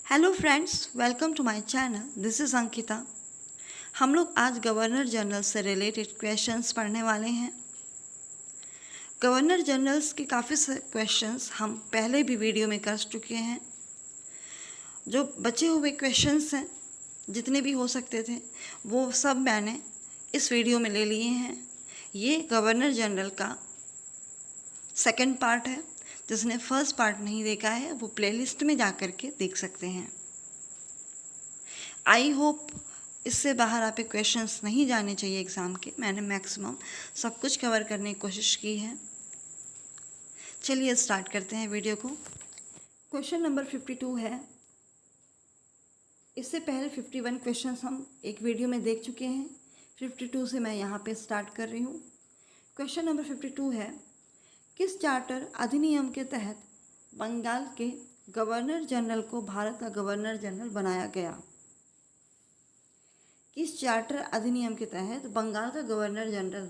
Hello friends, welcome to my channel. This is Ankita. हम लोग आज गवर्नर जनरल से रिलेटेड क्वेश्चंस पढ़ने वाले हैं। गवर्नर जनरल्स के काफ़ी सारे क्वेश्चंस हम पहले भी वीडियो में कर चुके हैं। जो बचे हुए क्वेश्चंस हैं, जितने भी हो सकते थे, वो सब मैंने इस वीडियो में ले लिए हैं। ये गवर्नर जनरल का सेकंड पार्ट है। जिसने फर्स्ट पार्ट नहीं देखा है वो प्लेलिस्ट में जा कर के देख सकते हैं। आई होप इससे बाहर आप क्वेश्चंस नहीं जाने चाहिए एग्ज़ाम के। मैंने मैक्सिमम सब कुछ कवर करने की कोशिश की है। चलिए स्टार्ट करते हैं वीडियो को। क्वेश्चन नंबर 52 है। इससे पहले 51 क्वेश्चंस हम एक वीडियो में देख चुके हैं। 52 से मैं यहाँ पे स्टार्ट कर रही हूँ। क्वेश्चन नंबर 52 है, किस चार्टर अधिनियम के तहत बंगाल के गवर्नर जनरल को भारत का गवर्नर जनरल बनाया गया? किस चार्टर अधिनियम के तहत बंगाल का गवर्नर जनरल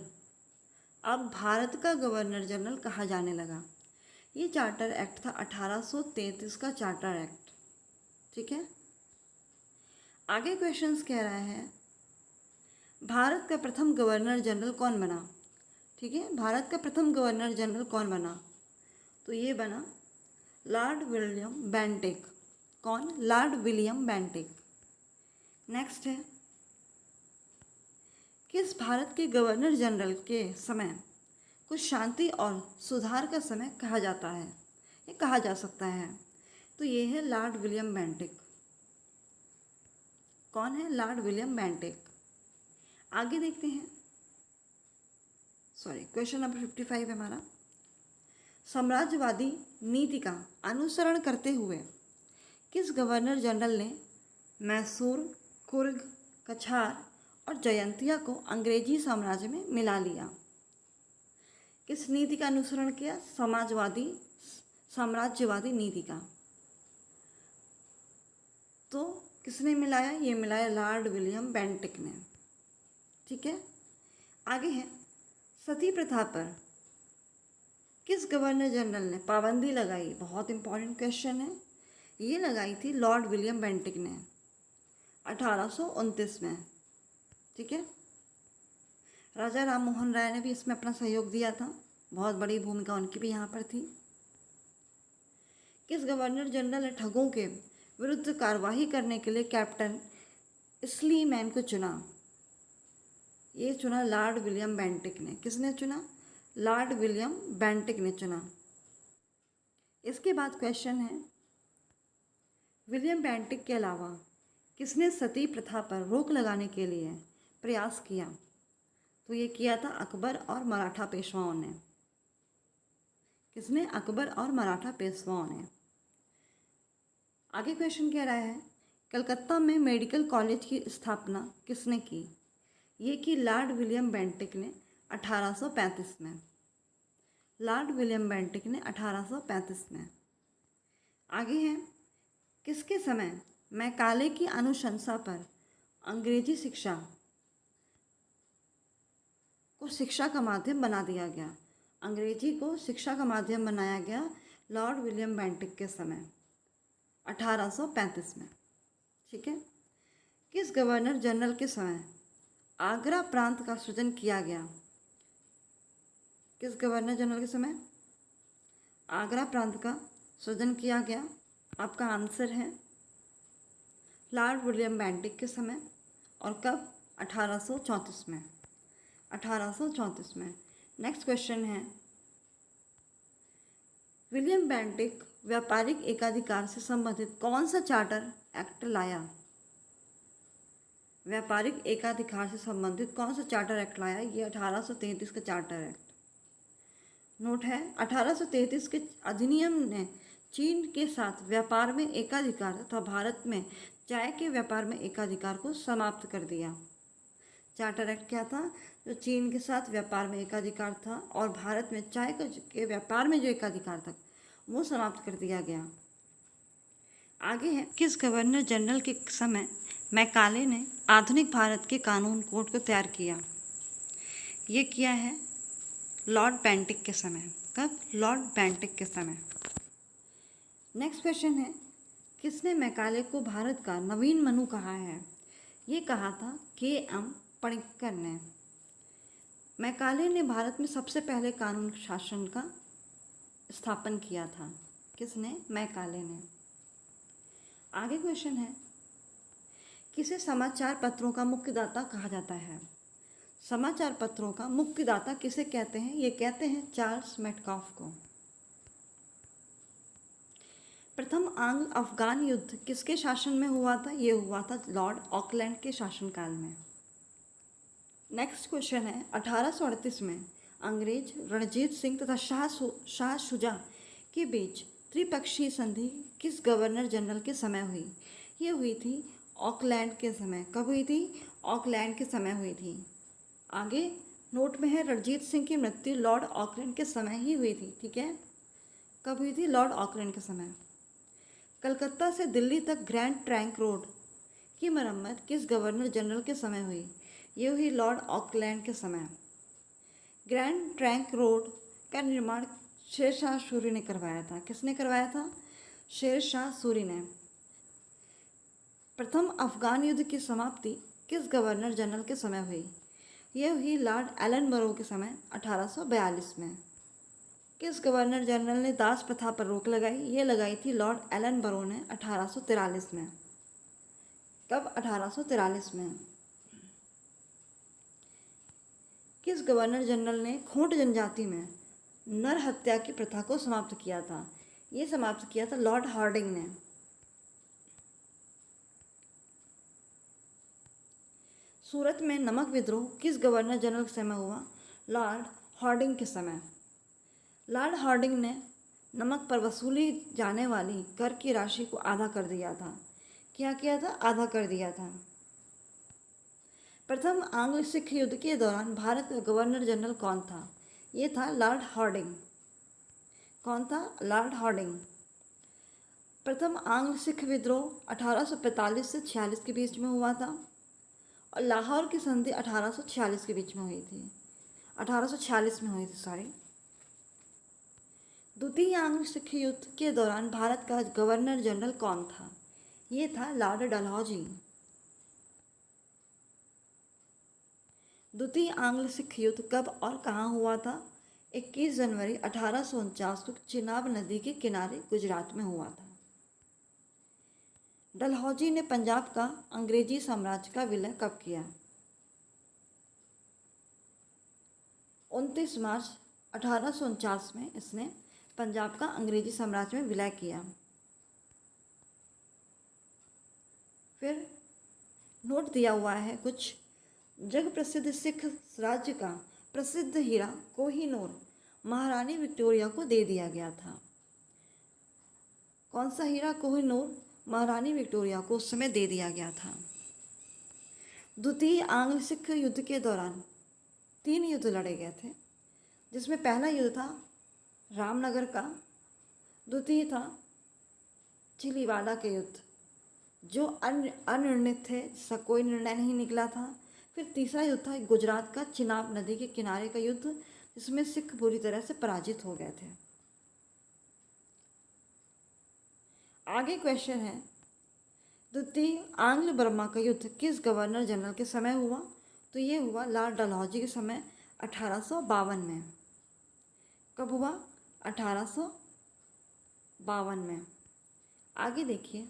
अब भारत का गवर्नर जनरल कहा जाने लगा? ये चार्टर एक्ट था 1833 का चार्टर एक्ट। ठीक है। आगे क्वेश्चंस कह रहा है, भारत का प्रथम गवर्नर जनरल कौन बना? ठीक है, भारत का प्रथम गवर्नर जनरल कौन बना? तो ये बना लॉर्ड विलियम बेंटिक। कौन? Lord William Bentinck. नेक्स्ट है, किस भारत के गवर्नर जनरल के समय को शांति और सुधार का समय कहा जाता है? ये कहा जा सकता है। तो ये है लॉर्ड विलियम बेंटिक। कौन है? Lord William Bentinck. आगे देखते हैं। क्वेश्चन नंबर 55 है हमारा। साम्राज्यवादी नीति का अनुसरण करते हुए किस गवर्नर जनरल ने मैसूर, कुर्ग, कछार और जयंतिया को अंग्रेजी साम्राज्य में मिला लिया? किस नीति का अनुसरण किया? साम्राज्यवादी नीति का। तो किसने मिलाया? ये मिलाया लॉर्ड विलियम बेंटिक ने। ठीक है। आगे है, सती प्रथा पर किस गवर्नर जनरल ने पाबंदी लगाई? बहुत इंपॉर्टेंट क्वेश्चन है। ये लगाई थी लॉर्ड विलियम बेंटिक ने 1829 में। ठीक है। राजा राम मोहन राय ने भी इसमें अपना सहयोग दिया था। बहुत बड़ी भूमिका उनकी भी यहाँ पर थी। किस गवर्नर जनरल ने ठगों के विरुद्ध कार्रवाई करने के लिए कैप्टन स्लीमैन को चुना? ये चुना लॉर्ड विलियम बेंटिक ने। किसने चुना? लॉर्ड विलियम बेंटिक ने चुना। इसके बाद क्वेश्चन है, विलियम बेंटिक के अलावा किसने सती प्रथा पर रोक लगाने के लिए प्रयास किया? तो ये किया था अकबर और मराठा पेशवाओं ने। किसने? अकबर और मराठा पेशवाओं ने। आगे क्वेश्चन कह रहा है, कलकत्ता में मेडिकल कॉलेज की स्थापना किसने की? ये की लॉर्ड विलियम बेंटिक ने 1835 में। लॉर्ड विलियम बेंटिक ने 1835 में। आगे है, किसके समय मैकाले की अनुशंसा पर अंग्रेजी शिक्षा को शिक्षा का माध्यम बना दिया गया? अंग्रेजी को शिक्षा का माध्यम बनाया गया लॉर्ड विलियम बेंटिक के समय 1835 में। ठीक है। किस गवर्नर जनरल के समय आगरा प्रांत का सृजन किया गया? किस गवर्नर जनरल के समय आगरा प्रांत का सृजन किया गया? आपका आंसर है लॉर्ड विलियम बेंटिक के समय। और कब? 1834 में। 1834 में। नेक्स्ट क्वेश्चन है, विलियम बेंटिक व्यापारिक एकाधिकार से संबंधित कौन सा चार्टर एक्ट लाया? व्यापारिक एकाधिकार से संबंधित कौन सा चार्टर एक्ट लाया? ये 1833 का चार्टर एक्ट। नोट है, 1833 के अधिनियम ने चीन के साथ व्यापार में एकाधिकार तथा भारत में चाय के व्यापार में एकाधिकार को समाप्त कर दिया। चार्टर एक्ट क्या था? जो चीन के साथ व्यापार में एकाधिकार था और भारत में चाय के व्यापार में जो एकाधिकार था वो समाप्त कर दिया गया। आगे है, किस गवर्नर जनरल के समय मैकाले ने आधुनिक भारत के कानून कोड को तैयार किया? ये किया है लॉर्ड बेंटिक के समय। कब? लॉर्ड बेंटिक के समय। नेक्स्ट क्वेश्चन है, किसने मैकाले को भारत का नवीन मनु कहा है? ये कहा था के.एम. पणिक्कर ने। मैकाले ने भारत में सबसे पहले कानून शासन का स्थापन किया था। किसने? मैकाले ने। आगे क्वेश्चन है, किसे समाचार पत्रों का मुख्यदाता कहा जाता है? समाचार पत्रों का मुख्यदाता किसे कहते हैं? ये कहते हैं चार्ल्स मेटकॉफ को। प्रथम आंग्ल अफगान युद्ध किसके शासन में हुआ था? ये हुआ था लॉर्ड ऑकलैंड के शासनकाल में। नेक्स्ट क्वेश्चन है, 1838 में अंग्रेज रणजीत सिंह तथा शाह शुजा के बीच त्रिपक्षीय संधि किस गवर्नर जनरल के समय हुई? ये हुई थी ऑकलैंड के समय। कब हुई थी? ऑकलैंड के समय हुई थी। आगे नोट में है रणजीत सिंह की मृत्यु लॉर्ड ऑकलैंड के समय ही हुई थी। ठीक है, कब हुई थी? लॉर्ड ऑकलैंड के समय। कलकत्ता से दिल्ली तक ग्रैंड ट्रंक रोड की मरम्मत किस गवर्नर जनरल के समय हुई? ये हुई लॉर्ड ऑकलैंड के समय। ग्रैंड ट्रंक रोड का निर्माण शेरशाह सूरी ने करवाया था। किसने करवाया था? शेरशाह सूरी ने। प्रथम अफगान युद्ध की समाप्ति किस गवर्नर जनरल के समय हुई? यह हुई लॉर्ड एलन बरो के समय 1842 में। किस गवर्नर जनरल ने दास प्रथा पर रोक लगाई? ये लगाई थी लॉर्ड एलन बरो ने 1843 में। कब? 1843 में। किस गवर्नर जनरल ने खोंट जनजाति में नर हत्या की प्रथा को समाप्त किया था? ये समाप्त किया था लॉर्ड हार्डिंग ने। सूरत में नमक विद्रोह किस गवर्नर जनरल के समय हुआ? लॉर्ड हार्डिंग के समय। लॉर्ड हार्डिंग ने नमक पर वसूली जाने वाली कर की राशि को आधा कर दिया था। क्या किया था? आधा कर दिया था। प्रथम आंग्ल सिख युद्ध के दौरान भारत का गवर्नर जनरल कौन था? ये था लॉर्ड हार्डिंग। कौन था? Lord Hardinge. प्रथम आंग्ल सिख विद्रोह 1845 से 46 के बीच में हुआ था और लाहौर की संधि 1846 के बीच में हुई थी। 1846 में हुई थी, सॉरी। द्वितीय आंग्ल सिख युद्ध के दौरान भारत का गवर्नर जनरल कौन था? ये था लॉर्ड डलहौजी। द्वितीय आंग्ल सिख युद्ध कब और कहाँ हुआ था? 21 जनवरी 1849 को चिनाब नदी के किनारे गुजरात में हुआ था। डलहौजी ने पंजाब का अंग्रेजी साम्राज्य का विलय कब किया? 29 मार्च 1849 में इसने पंजाब का अंग्रेजी साम्राज्य में विलय किया। फिर नोट दिया हुआ है कुछ, जग प्रसिद्ध सिख राज्य का प्रसिद्ध हीरा कोहिनूर महारानी विक्टोरिया को दे दिया गया था। कौन सा हीरा? कोहिनूर महारानी विक्टोरिया को उस समय दे दिया गया था। द्वितीय आंग्ल सिख युद्ध के दौरान 3 युद्ध लड़े गए थे, जिसमें पहला युद्ध था रामनगर का, द्वितीय था चिलीवाला के युद्ध जो अनिर्णित थे, जिसका कोई निर्णय नहीं निकला था। फिर तीसरा युद्ध था गुजरात का चिनाब नदी के किनारे का युद्ध, जिसमें सिख बुरी तरह से पराजित हो गए थे। आगे क्वेश्चन है, द्वितीय आंग्ल बर्मा का युद्ध किस गवर्नर जनरल के समय हुआ? तो ये हुआ लॉर्ड डलहौजी के समय 1852 में। कब हुआ? 1852 में। आगे देखिए,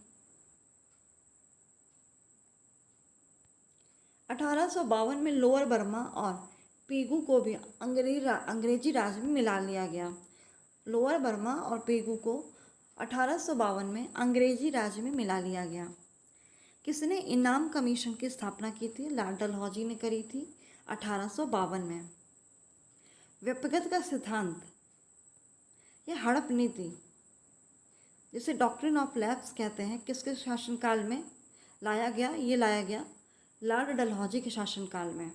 1852 में लोअर बर्मा और पेगू को भी अंग्रेजी राज में मिला लिया गया। लोअर बर्मा और पेगू को 1852 में अंग्रेजी राज में मिला लिया गया। किसने इनाम कमीशन की स्थापना की थी? लॉर्ड डलहौजी ने करी थी 1852 में। व्यक्तिगत का सिद्धांत, यह हड़प नीति जिसे डॉक्ट्रिन ऑफ लैप्स कहते हैं, किसके शासनकाल में लाया गया? ये लाया गया लॉर्ड डलहौजी के शासनकाल में।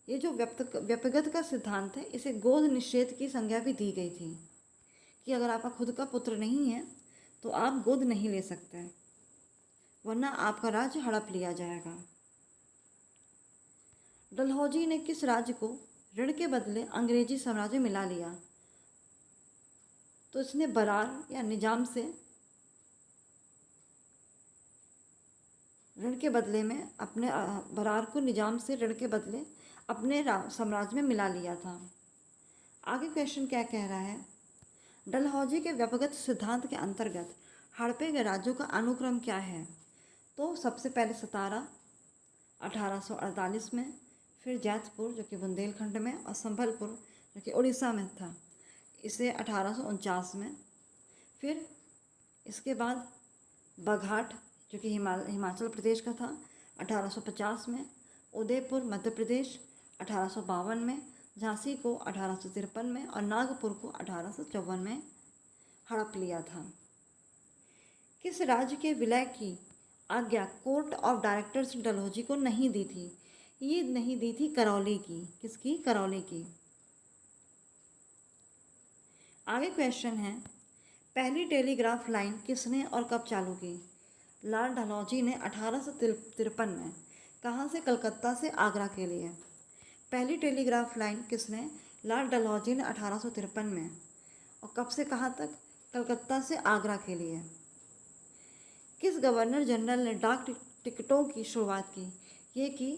ये जो व्यक्तिगत का सिद्धांत है, इसे गोद निषेध की संज्ञा भी दी गई थी कि अगर आपका खुद का पुत्र नहीं है तो आप गोद नहीं ले सकते, वरना आपका राज्य हड़प लिया जाएगा। डलहौजी ने किस राज्य को ऋण के बदले अंग्रेजी साम्राज्य मिला लिया? तो इसने बरार या निजाम से ऋण के बदले में अपने बरार को निजाम से ऋण के बदले अपने साम्राज्य में मिला लिया था। आगे क्वेश्चन क्या कह रहा है, डलहौजी के व्यक्तिगत सिद्धांत के अंतर्गत हड़प्पा के राज्यों का अनुक्रम क्या है। तो सबसे पहले सतारा 1848 में, फिर जैतपुर जो कि बुंदेलखंड में, और संबलपुर जो कि उड़ीसा में था, इसे 1849 में, फिर इसके बाद बघाट जो कि हिमाचल प्रदेश का था 1850 में, उदयपुर मध्य प्रदेश 1852 में, झांसी को 1853 में और नागपुर को 1854 में हड़प लिया था। किस राज्य के विलय की आज्ञा कोर्ट ऑफ डायरेक्टर्स डलहौजी को नहीं दी थी। ये नहीं दी थी करौली की। किसकी? करौली की। आगे क्वेश्चन है, पहली टेलीग्राफ लाइन किसने और कब चालू की। लॉर्ड डलहौजी ने 1853 में। कहाँ से? कलकत्ता से आगरा के लिए। पहली टेलीग्राफ लाइन किसने? लॉर्ड डलहौजी ने 1853 में। और कब से कहाँ तक? कलकत्ता से आगरा के लिए। किस गवर्नर जनरल ने डाक टिकटों की शुरुआत की। ये की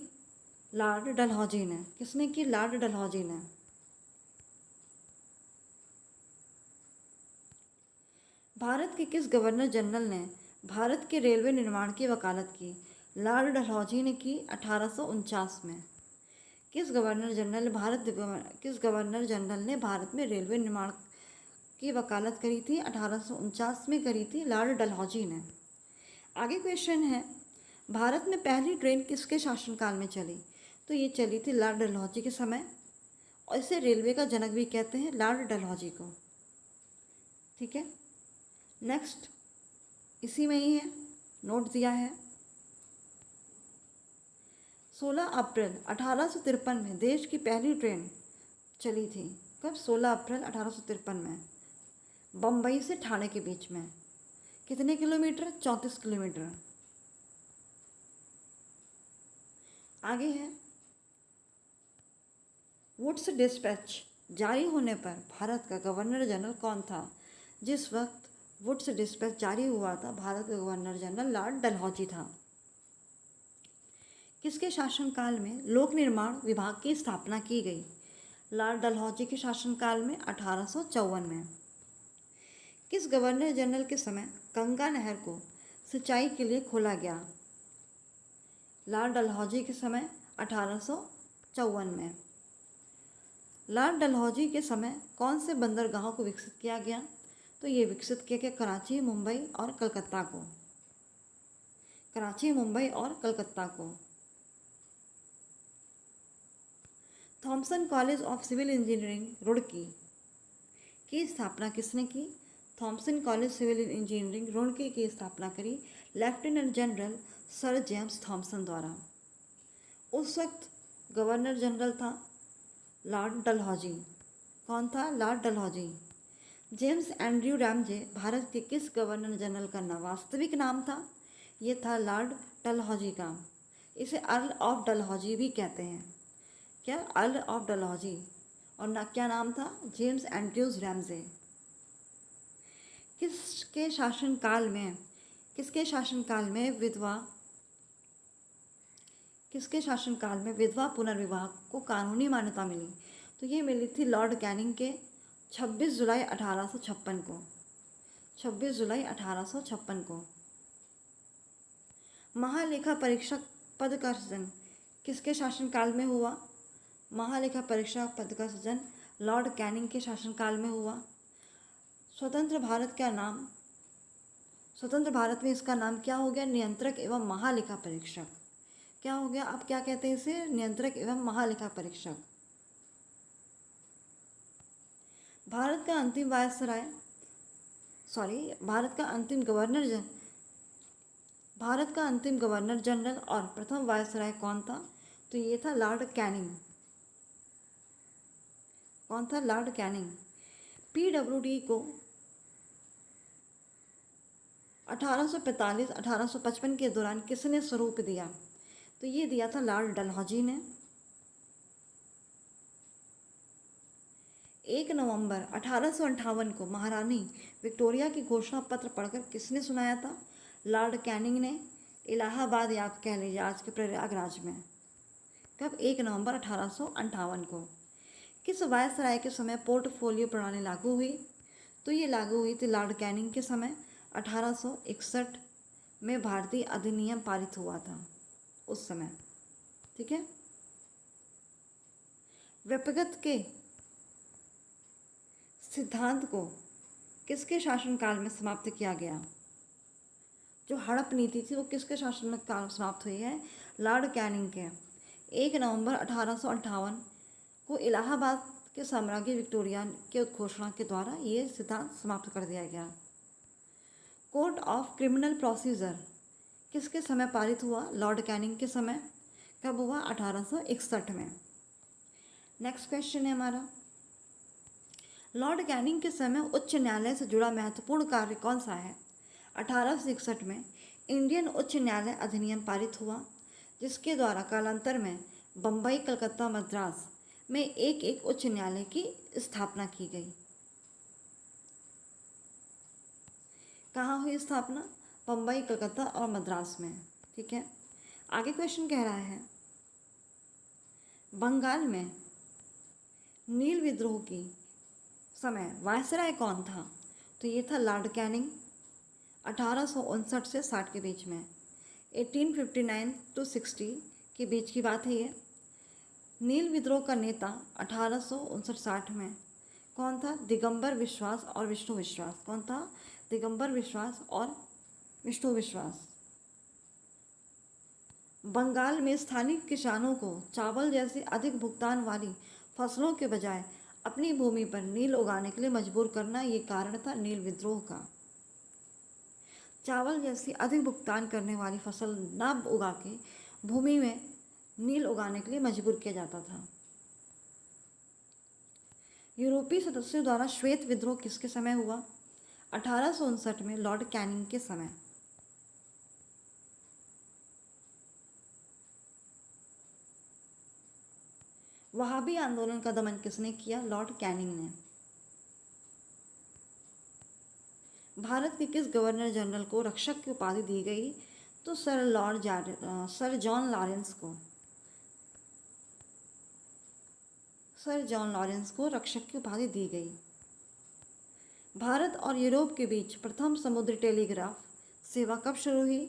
लॉर्ड डलहौजी ने। किसने की? लॉर्ड डलहौजी ने। भारत के किस गवर्नर जनरल ने भारत के रेलवे निर्माण की वकालत की। लॉर्ड डलहौजी ने की 1849 में। किस गवर्नर जनरल ने भारत में रेलवे निर्माण की वकालत करी थी? 1849 में करी थी लॉर्ड डलहौजी ने। आगे क्वेश्चन है, भारत में पहली ट्रेन किसके शासनकाल में चली। तो ये चली थी लॉर्ड डलहौजी के समय, और इसे रेलवे का जनक भी कहते हैं, लॉर्ड डलहौजी को। ठीक है, नेक्स्ट इसी में ही है, नोट दिया है। 16 अप्रैल 1853 में देश की पहली ट्रेन चली थी। कब? 16 अप्रैल 1853 में, बम्बई से ठाणे के बीच में। कितने किलोमीटर? 34 किलोमीटर। आगे है, वुड्स डिस्पैच जारी होने पर भारत का गवर्नर जनरल कौन था। जिस वक्त वुड्स डिस्पैच जारी हुआ था, भारत का गवर्नर जनरल लॉर्ड डलहौजी था। किसके शासनकाल में लोक निर्माण विभाग की स्थापना की गई। लॉर्ड डलहौजी के शासनकाल में 1854 में। किस गवर्नर जनरल के समय गंगा नहर को सिंचाई के लिए खोला गया। लॉर्ड डलहौजी के समय 1854 में। लॉर्ड डलहौजी के समय कौन से बंदरगाहों को विकसित किया गया। तो ये विकसित किया गया कराची, मुंबई और कलकत्ता को। कराची, मुंबई और कलकत्ता को। Thomson college of civil engineering Roorkee की स्थापना किसने की। Thomson college civil engineering Roorkee की स्थापना करी lieutenant general sir James Thomson द्वारा। उस वक्त गवर्नर जनरल था लॉर्ड डलहौजी। कौन था? Lord Dalhousie. James Andrew Ramsay Bharat के किस गवर्नर जनरल का वास्तविक नाम था। ये था लॉर्ड डलहौजी का। इसे अर्ल ऑफ डलहौजी भी कहते हैं। क्या? Earl of Dalhousie. और क्या नाम था? James Andrews Ramsay. किसके शासनकाल में विधवा पुनर्विवाह को कानूनी मान्यता मिली। तो ये मिली थी लॉर्ड कैनिंग के 26 जुलाई 1856 को। 26 जुलाई 1856 को। महालेखा परीक्षक पद का सृजन किसके शासनकाल में हुआ। महालेखा परीक्षक पद का सृजन लॉर्ड कैनिंग के शासनकाल में हुआ। स्वतंत्र भारत में इसका नाम क्या हो गया? नियंत्रक एवं महालेखा परीक्षक। क्या हो गया? अब क्या कहते हैं इसे? नियंत्रक एवं महालेखा परीक्षक। भारत का अंतिम गवर्नर जनरल और प्रथम वायसराय कौन था। तो ये था लॉर्ड कैनिंग। कौन था? Lord Canning. PWD को 1845-1855 के दौरान किसने स्वरूप दिया। तो ये दिया था लॉर्ड डलहौजी ने। 1 नवंबर 1858 को महारानी विक्टोरिया की घोषणा पत्र पढ़कर किसने सुनाया था। लॉर्ड कैनिंग ने। इलाहाबाद या आप कह लीजिए आज के प्रयागराज में। कब? 1 नवंबर 1858 को। किस वायसराय के समय पोर्टफोलियो प्रणाली लागू हुई? तो ये लागू हुई थी लॉर्ड कैनिंग के समय। 1861 में भारतीय अधिनियम पारित हुआ था उस समय। ठीक है। व्यक्तिगत के सिद्धांत को किसके शासनकाल में समाप्त किया गया? जो हड़प नीति थी वो किसके शासन में काल समाप्त हुई है? लॉर्ड कैनिंग के। 1 नवंबर 1858 को इलाहाबाद के साम्राज्य विक्टोरिया के उद्घोषणा के द्वारा ये सिद्धांत समाप्त कर दिया गया। कोड ऑफ क्रिमिनल प्रोसीजर किसके समय पारित हुआ? लॉर्ड कैनिंग के समय। कब हुआ? 1861 में। नेक्स्ट क्वेश्चन है हमारा, लॉर्ड कैनिंग के समय उच्च न्यायालय से जुड़ा महत्वपूर्ण कार्य कौन सा है? 1861 में इंडियन उच्च न्यायालय अधिनियम पारित हुआ, जिसके द्वारा कालांतर में बम्बई, कलकत्ता, मद्रास में एक एक उच्च न्यायालय की स्थापना की गई। कहाँ हुई स्थापना? बम्बई, कलकत्ता और मद्रास में। ठीक है। आगे क्वेश्चन कह रहा है, बंगाल में नील विद्रोह की समय वायसराय कौन था? तो ये था लॉर्ड कैनिंग। 1859 से 60 के बीच में, 1859 to 60 के बीच की बात है ये। नील विद्रोह का नेता 1859-60 में कौन था? दिगंबर विश्वास और विष्णु विश्वास। कौन था? दिगंबर विश्वास और विष्णु विश्वास। बंगाल में स्थानीय किसानों को चावल जैसी अधिक भुगतान वाली फसलों के बजाय अपनी भूमि पर नील उगाने के लिए मजबूर करना, ये कारण था नील विद्रोह का। चावल जैसी अधिक भुगतान करने वाली फसल न उगा के भूमि में नील उगाने के लिए मजबूर किया जाता था। यूरोपीय सदस्यों द्वारा श्वेत विद्रोह किसके समय हुआ? 1859 में लॉर्ड कैनिंग के समय। वहाबी आंदोलन का दमन किसने किया? लॉर्ड कैनिंग ने। भारत के किस गवर्नर जनरल को रक्षक की उपाधि दी गई? तो सर जॉन लॉरेंस को। सर जॉन लॉरेंस को रक्षक की उपाधि दी गई। भारत और यूरोप के बीच प्रथम समुद्री टेलीग्राफ सेवा कब शुरू हुई?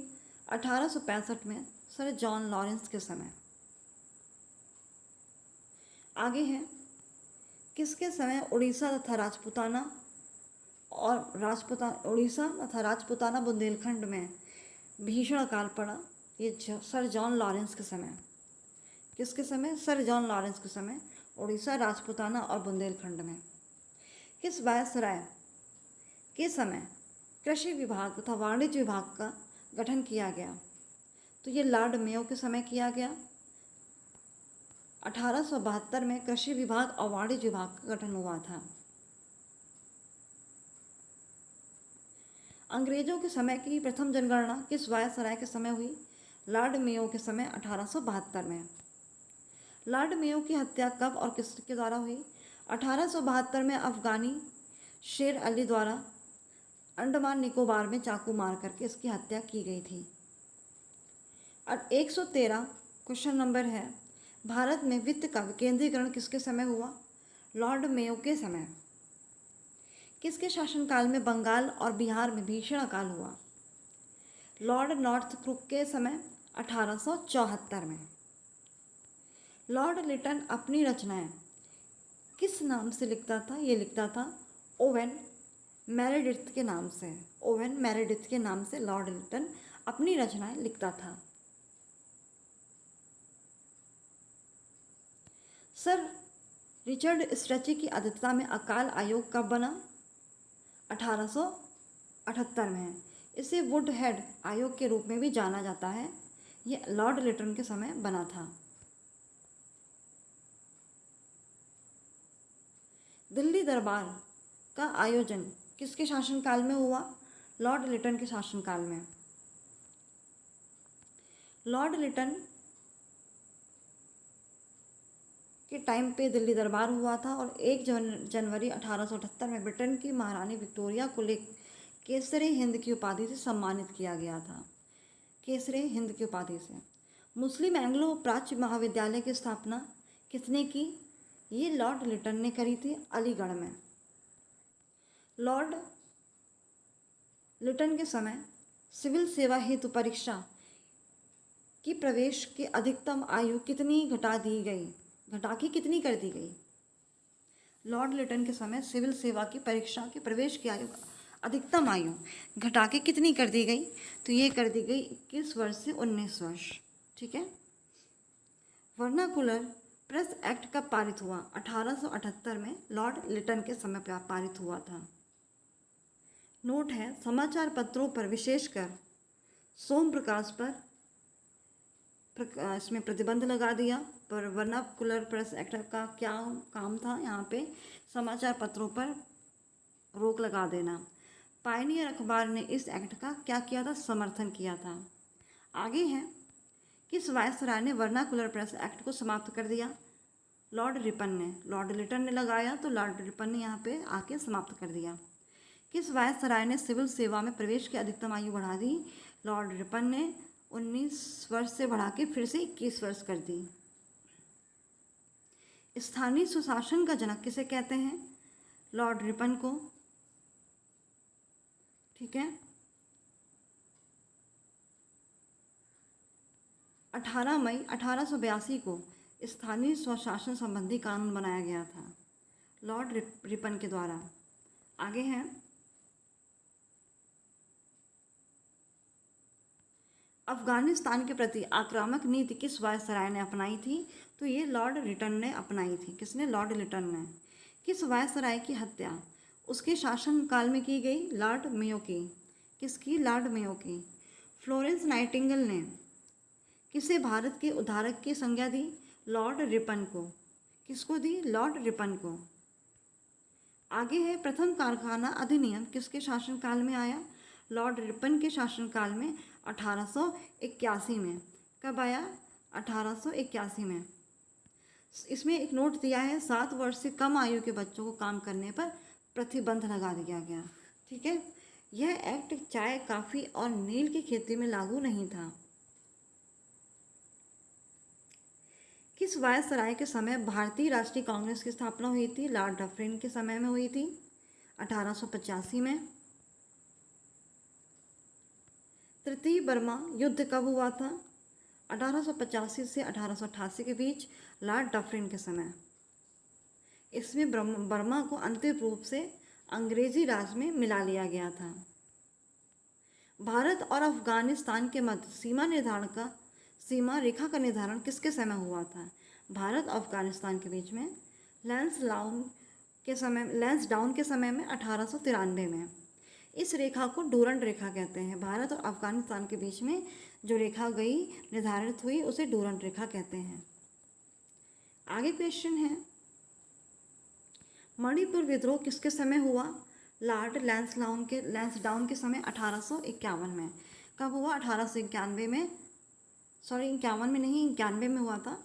1865 में सर जॉन लॉरेंस के समय। आगे है, किसके समय उड़ीसा तथा राजपुताना बुंदेलखंड में भीषण अकाल पड़ा? ये सर जॉन लॉरेंस के समय। किसके समय? सर जॉन लॉरेंस के समय उड़ीसा, राजपुताना और बुंदेलखंड में। किस वायसराय के समय कृषि विभाग तथा वाणिज्य विभाग का गठन किया गया? तो ये लॉर्ड मेयो के समय किया गया। 1872 में कृषि विभाग और वाणिज्य विभाग का गठन हुआ था। अंग्रेजों के समय की प्रथम जनगणना किस वायसराय के समय हुई? लॉर्ड मेयो के समय 1872 में। लॉर्ड मेयो की हत्या कब और किसके द्वारा हुई? 1872 में अफगानी शेर अली द्वारा अंडमान निकोबार में चाकू मार करके इसकी हत्या की गई थी। और 113 क्वेश्चन नंबर है, भारत में वित्त का विकेंद्रीकरण किसके समय हुआ? लॉर्ड मेयो के समय। किसके शासनकाल में बंगाल और बिहार में भीषण अकाल हुआ? लॉर्ड नॉर्थ क्रुक के समय 1874 में। लॉर्ड लिटन अपनी रचनाएं किस नाम से लिखता था? ये लिखता था ओवेन मेरेडिथ के नाम से। ओवेन मेरेडिथ के नाम से लॉर्ड लिटन अपनी रचनाएं लिखता था। सर रिचर्ड स्ट्रेची की अध्यक्षता में अकाल आयोग कब बना? 1878 में। इसे वुड हेड आयोग के रूप में भी जाना जाता है। यह लॉर्ड लिटन के समय बना था। दिल्ली दरबार का आयोजन किसके शासनकाल में हुआ? लॉर्ड लिटन के शासनकाल में। लॉर्ड लिटन के टाइम पे दिल्ली दरबार हुआ था और 1 जनवरी 1878 में ब्रिटेन की महारानी विक्टोरिया को केसरी हिंद की उपाधि से सम्मानित किया गया था। केसरे हिंद की उपाधि से। मुस्लिम एंग्लो प्राच्य महाविद्यालय की स्थापना किसने की? ये लॉर्ड लिटन ने करी थी, अलीगढ़ में। लॉर्ड लिटन के समय सिविल सेवा हेतु परीक्षा की प्रवेश की अधिकतम आयु कितनी घटा दी गई? घटा के कितनी कर दी गई? लॉर्ड लिटन के समय सिविल सेवा की परीक्षा की प्रवेश की आयु, अधिकतम आयु घटा के कितनी कर दी गई? तो ये कर दी गई 21 वर्ष से 19 वर्ष। ठीक है। वर्नाकुलर प्रेस एक्ट कब पारित हुआ? 1878 में लॉर्ड लिटन के समय पारित हुआ था। नोट है, समाचार पत्रों पर विशेषकर सोम प्रकाश पर इसमें प्रतिबंध लगा दिया। पर वर्नाकुलर प्रेस एक्ट का क्या काम था? यहाँ पे समाचार पत्रों पर रोक लगा देना। पायनियर अखबार ने इस एक्ट का क्या किया था? समर्थन किया था। आगे है, किस वायसराय ने वर्नाकुलर प्रेस एक्ट को समाप्त कर दिया? लॉर्ड रिपन ने। लॉर्ड लिटन ने लगाया तो लॉर्ड रिपन ने यहाँ पे आके समाप्त कर दिया। किस वायसराय ने सिविल सेवा में प्रवेश की अधिकतम आयु बढ़ा दी? लॉर्ड रिपन ने 19 वर्ष से बढ़ा के फिर से 21 वर्ष कर दी। स्थानीय सुशासन का जनक किसे कहते हैं? लॉर्ड रिपन को। ठीक है। 18 मई 1882 को स्थानीय स्वशासन संबंधी कानून बनाया गया था लॉर्ड रिपन के द्वारा। आगे है, अफगानिस्तान के प्रति आक्रामक नीति किस वायसराय ने अपनाई थी? तो ये लॉर्ड लिटन ने अपनाई थी। किसने? लॉर्ड लिटन ने। किस वायसराय की हत्या उसके शासनकाल में की गई? लॉर्ड मेयो की। किसकी? लॉर्ड मेयो की। फ्लोरेंस नाइटिंगेल ने किसे भारत के उद्धारक की संज्ञा दी? लॉर्ड रिपन को। किसको दी? लॉर्ड रिपन को। आगे है, प्रथम कारखाना अधिनियम किसके शासनकाल में आया? लॉर्ड रिपन के शासनकाल में 1881 में। कब आया? 1881 में। इसमें एक नोट दिया है, 7 वर्ष से कम आयु के बच्चों को काम करने पर प्रतिबंध लगा दिया गया। ठीक है। यह एक्ट चाय, कॉफ़ी और नील की खेती में लागू नहीं था। किस वायसराय के समय भारतीय राष्ट्रीय कांग्रेस की स्थापना हुई थी? लॉर्ड डफरिन के समय में हुई थी, 1885 में। तृतीय बर्मा युद्ध कब हुआ था? 1885 से 1888 के बीच, लॉर्ड डफरिन के समय। इसमें बर्मा को अंतिम रूप से अंग्रेजी राज में मिला लिया गया था। भारत और अफगानिस्तान के मध्य सीमा रेखा का निर्धारण किसके समय हुआ था? भारत और अफगानिस्तान के बीच में लैंसडाउन के समय में 1893 में। इस रेखा को डूरंड रेखा कहते हैं। भारत और अफगानिस्तान के बीच में जो रेखा गई निर्धारित हुई उसे डूरंड रेखा कहते हैं। आगे क्वेश्चन है, मणिपुर विद्रोह किसके समय हुआ? लॉर्ड लैंसडाउन के समय 1851 में। कब हुआ? 1891 में। सॉरी, 51 में नहीं, 91 में हुआ था।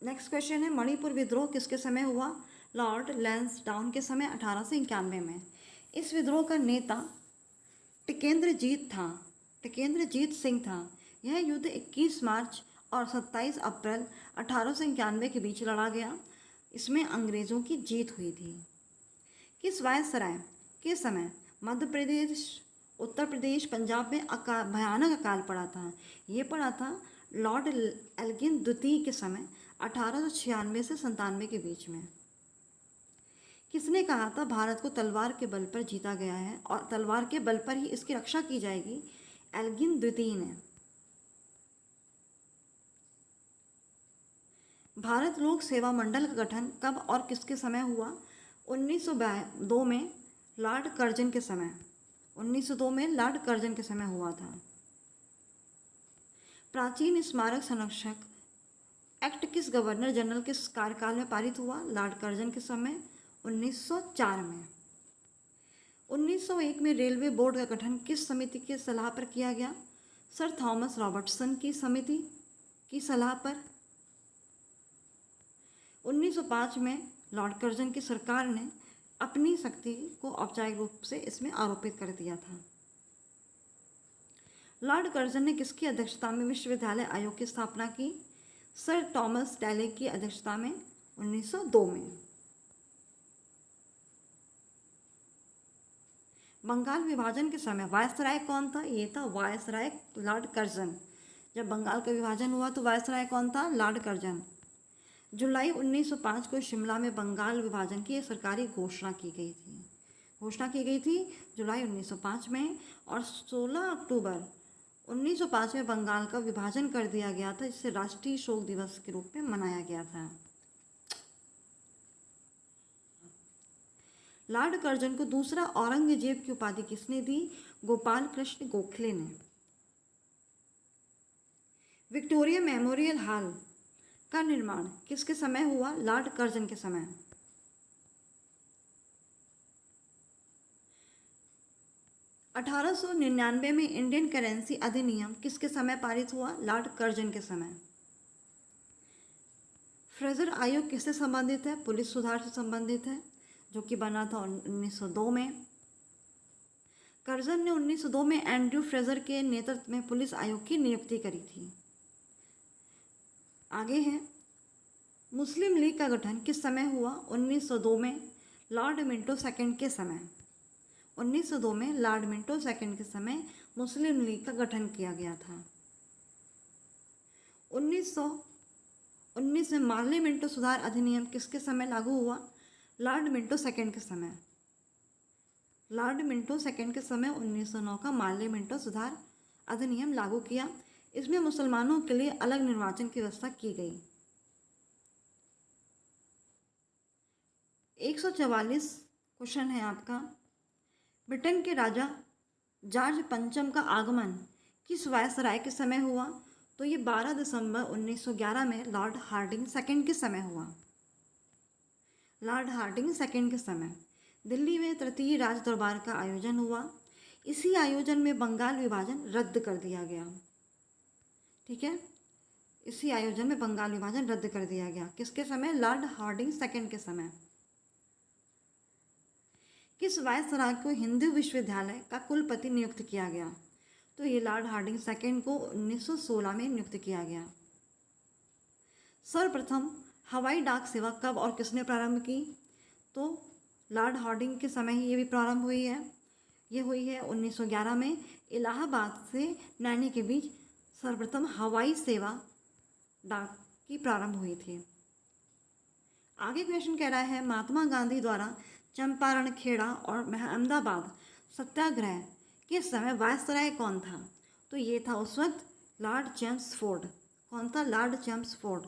नेक्स्ट क्वेश्चन है, मणिपुर विद्रोह किसके समय हुआ? लॉर्ड लैंसडाउन के समय 1891 में। इस विद्रोह का नेता टिकेंद्रजीत सिंह था। यह युद्ध 21 मार्च और 27 अप्रैल 1891 के बीच लड़ा गया। इसमें अंग्रेज़ों की जीत हुई थी। किस वायसराय के समय मध्य प्रदेश, उत्तर प्रदेश, पंजाब में भयानक अकाल पड़ा था? ये पड़ा था लॉर्ड एल्गिन द्वितीय के समय 1896 से 97 के बीच में। किसने कहा था भारत को तलवार के बल पर जीता गया है और तलवार के बल पर ही इसकी रक्षा की जाएगी? एल्गिन द्वितीय ने। भारत लोक सेवा मंडल का गठन कब और किसके समय हुआ? 1902 में लॉर्ड कर्जन के समय। 1902 में लॉर्ड कर्जन के समय हुआ था। प्राचीन स्मारक संरक्षक एक्ट किस गवर्नर जनरल के कार्यकाल में पारित हुआ? लॉर्ड कर्जन के समय, 1904 में। 1901 में रेलवे बोर्ड का गठन किस समिति की सलाह पर किया गया? सर थॉमस रॉबर्टसन की समिति की सलाह पर। 1905 में लॉर्ड कर्जन की सरकार ने अपनी शक्ति को औपचारिक रूप से इसमें आरोपित कर दिया था। लॉर्ड कर्जन ने किसकी अध्यक्षता में विश्वविद्यालय आयोग की स्थापना की? सर टॉमस डैले की अध्यक्षता में 1902 में। बंगाल विभाजन के समय वायसराय कौन था? ये था वायसराय लॉर्ड कर्जन। जब बंगाल का विभाजन हुआ तो वायसराय कौन था? Lord Curzon. जुलाई 1905 को शिमला में बंगाल विभाजन की सरकारी घोषणा की गई थी जुलाई 1905 में, और 16 अक्टूबर 1905 में बंगाल का विभाजन कर दिया गया था, जिसे राष्ट्रीय शोक दिवस के रूप में मनाया गया था। लॉर्ड कर्जन को दूसरा औरंगजेब की उपाधि किसने दी? गोपाल कृष्ण गोखले ने। विक्टोरिया मेमोरियल हॉल का निर्माण किसके समय हुआ? लॉर्ड कर्जन के समय। अठारह सौ 99 में इंडियन करेंसी अधिनियम किसके समय पारित हुआ? लॉर्ड कर्जन के समय। फ्रेजर आयोग किससे संबंधित है? पुलिस सुधार से संबंधित है, जो कि बना था 1902 में। कर्जन ने 1902 में एंड्रयू फ्रेजर के नेतृत्व में पुलिस आयोग की नियुक्ति करी थी। आगे है, मुस्लिम लीग का गठन किस समय हुआ? 1902 में लॉर्ड मिंटो सेकंड के समय। 1902 में लॉर्ड मिंटो सेकंड के समय मुस्लिम लीग का गठन किया गया था। 1919 में मार्ले मिंटो सुधार अधिनियम किसके समय लागू हुआ? लॉर्ड मिंटो सेकंड के समय। लॉर्ड मिंटो सेकंड के समय 1909 का मार्ले मिंटो सुधार अधिनियम लागू किया। इसमें मुसलमानों के लिए अलग निर्वाचन की व्यवस्था की गई। 144 क्वेश्चन है आपका। ब्रिटेन के राजा जॉर्ज पंचम का आगमन किस वायसराय के समय हुआ? तो ये 12 दिसंबर 1911 में लॉर्ड हार्डिंग सेकंड के समय हुआ। लॉर्ड हार्डिंग सेकंड के समय दिल्ली में तृतीय राज दरबार का आयोजन हुआ। इसी आयोजन में बंगाल विभाजन रद्द कर दिया गया। ठीक है, इसी आयोजन में बंगाल विभाजन रद्द कर दिया गया। किसके समय? लॉर्ड हार्डिंग सेकंड के समय। किस वायसराय को हिंदू विश्वविद्यालय का कुलपति नियुक्त किया गया? तो ये लॉर्ड हार्डिंग सेकंड को 1916 में नियुक्त किया गया। सर्वप्रथम हवाई डाक सेवा कब और किसने प्रारंभ की? तो लॉर्ड हार्डिंग के समय ही ये भी प्रारंभ हुई है। ये हुई है 1911 में। इलाहाबाद से नैनी के बीच सर्वप्रथम हवाई सेवा डाक की प्रारंभ हुई थी। आगे क्वेश्चन कह रहा है, महात्मा गांधी द्वारा चंपारण, खेड़ा और अहमदाबाद सत्याग्रह के समय वायसराय कौन था? तो ये था उस वक्त लॉर्ड चेम्सफोर्ड। कौन था? Lord Chelmsford.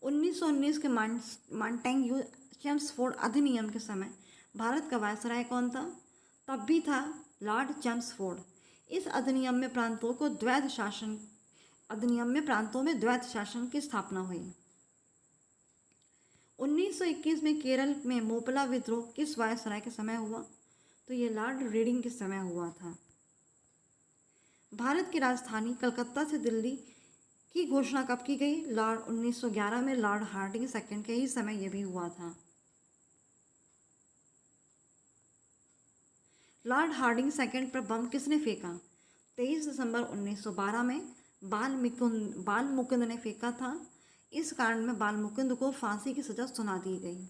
1919 के मॉन्टेग्यू चेम्सफोर्ड अधिनियम के समय भारत का वायसराय कौन था? तब भी था लॉर्ड चेम्सफोर्ड। इस अधिनियम में प्रांतों में द्वैध शासन की स्थापना हुई। 1921 में केरल में मोपला विद्रोह किस वायसराय के समय हुआ? तो ये लॉर्ड रीडिंग के समय हुआ था। भारत की राजधानी कलकत्ता से दिल्ली की घोषणा कब की गई? 1911 में लॉर्ड हार्डिंग सेकंड के ही समय यह भी हुआ था। लॉर्ड हार्डिंग सेकंड पर बम किसने फेंका? 23 दिसंबर 1912 में बाल मुकुंद ने फेंका था। इस कारण में बाल मुकुंद को फांसी की सजा सुना दी गई।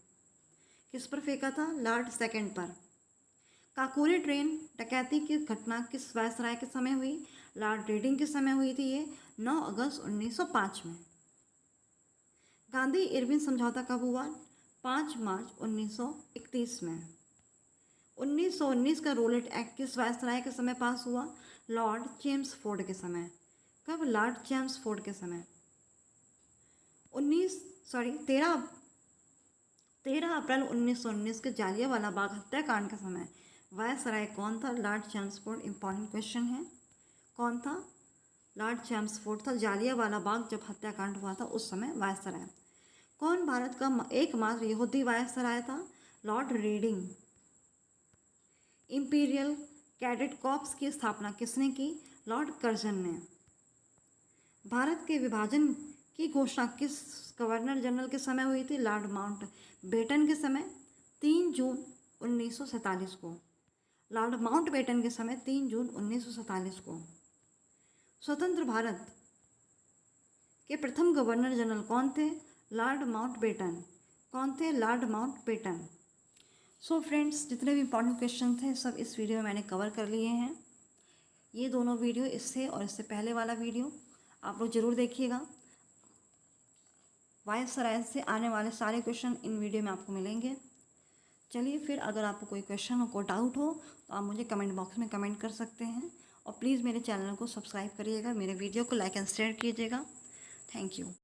किस पर फेंका था? लॉर्ड सेकंड पर। काकोरी ट्रेन डकैती की घटना किस वायसराय के समय हुई? लॉर्ड रीडिंग के समय हुई थी। ये 9 अगस्त 1905 में। गांधी इरविन समझौता कब हुआ? 5 मार्च 1931 में। 1919 का रोलेट एक्ट किस वायसराय के समय पास हुआ? लॉर्ड चेम्सफोर्ड के समय। कब? लॉर्ड चेम्सफोर्ड के समय। 13 अप्रैल 1919 के जालियांवाला बाग हत्याकांड के समय वायसराय कौन था? Lord Chelmsford. इंपॉर्टेंट क्वेश्चन है। कौन था? लॉर्ड चेम्सफोर्ड था। जालियांवाला बाग जब हत्याकांड हुआ था उस समय वायसराय। कौन भारत का एकमात्र यहूदी वायसराय था? Lord reading. Imperial cadet corps की स्थापना किसने की? लॉर्ड कर्जन ने। भारत के विभाजन की घोषणा किस गवर्नर जनरल के समय हुई थी? लॉर्ड माउंट बेटन के समय 3 जून 1947 को। लॉर्ड माउंट बेटन के समय 3 जून 1947 को। स्वतंत्र भारत के प्रथम गवर्नर जनरल कौन थे? Lord Mountbatten. कौन थे? Lord Mountbatten. सो फ्रेंड्स, जितने भी इंपॉर्टेंट क्वेश्चन थे सब इस वीडियो में मैंने कवर कर लिए हैं। ये दोनों वीडियो, इससे और इससे पहले वाला वीडियो आप लोग ज़रूर देखिएगा। वायसराय से आने वाले सारे क्वेश्चन इन वीडियो में आपको मिलेंगे। चलिए फिर, अगर आपको कोई क्वेश्चन हो, कोई डाउट हो, तो आप मुझे कमेंट बॉक्स में कमेंट कर सकते हैं। और प्लीज़ मेरे चैनल को सब्सक्राइब करिएगा, मेरे वीडियो को लाइक एंड शेयर कीजिएगा। Thank you.